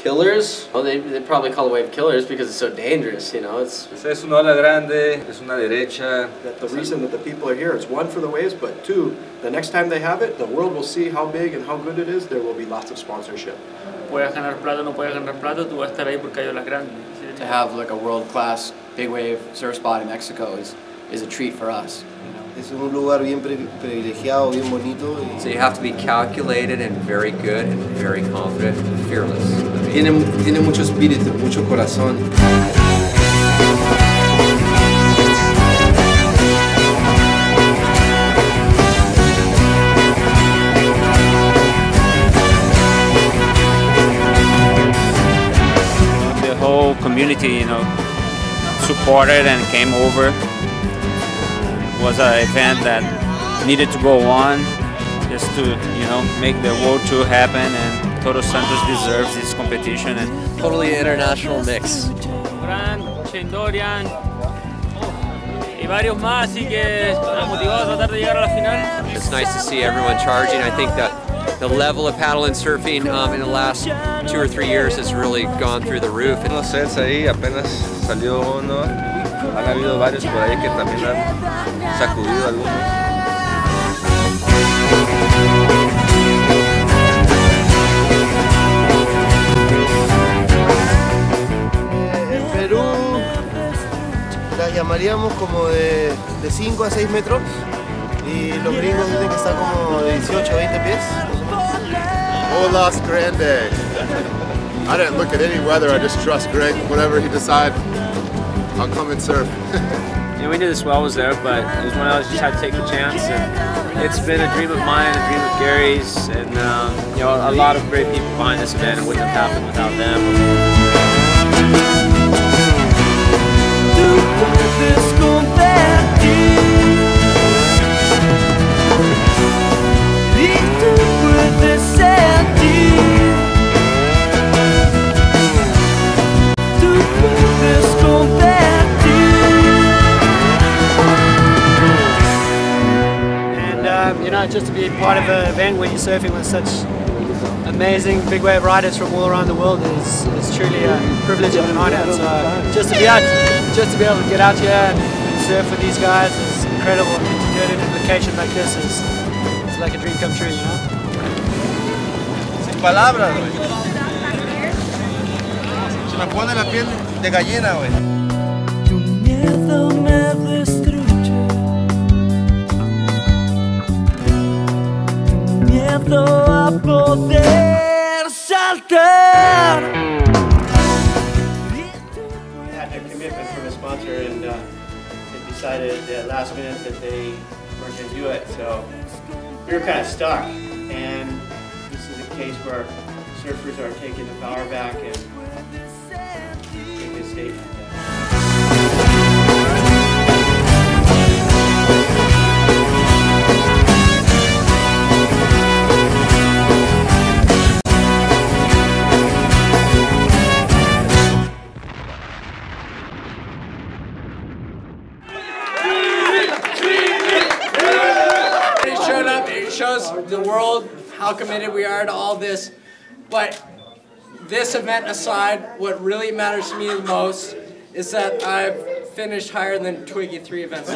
killers. Well, they probably call the wave killers because it's so dangerous, you know. Es una ola grande, es una derecha. The reason that the people are here is one, for the waves, but two, the next time they have it, the world will see how big and how good it is. There will be lots of sponsorship. Puedes ganar plata, no puedes ganar plata, tú vas a estar ahí porque hay olas grandes. To have like a world-class big wave surf spot in Mexico is a treat for us. Es un lugar bien privilegiado, bien bonito. So you have to be calculated and very good and very confident and fearless. Tiene mucho espíritu, mucho corazón. The whole community, you know, supported and came over. Was an event that needed to go on just to, you know, make the World Tour happen, and Todos Santos deserves this competition. And Totally international mix. Brand, Dorian y varios más, así que motivados a tratar de llegar a la final. It's nice to see everyone charging. I think that the level of paddle and surfing in the last 2 or 3 years has really gone through the roof. Unos sets ahí, apenas salió uno. Han habido varios por ahí que también han sacudido algunos. En Perú las llamaríamos como de 5 a 6 metros y los gringos dicen que está como de 18 a 20 pies. Olas Grande. I didn't look at any weather, I just trust Greg. Whatever he decides, I'll come and surf. You know, we knew the swell was there, but it was one of those just had to take the chance. And it's been a dream of mine, a dream of Gary's, and you know, a lot of great people behind this event. It wouldn't have happened without them. You know, just to be part of an event where you're surfing with such amazing big wave riders from all around the world is truly a privilege and an honor. So just to be able to get out here and surf with these guys is incredible. And to do it in a location like this is like a dream come true, you know. Sin palabras, güey. Se me pone la piel de gallina, güey. Tu miedo me destruye. A poder saltar. They had a commitment from a sponsor, and they decided at last minute that they weren't going to do it. So we were kind of stuck, and this is a case where surfers are taking the power back and making a statement. It shows the world how committed we are to all this. But this event aside, what really matters to me the most is that I've finished higher than Twiggy 3 events.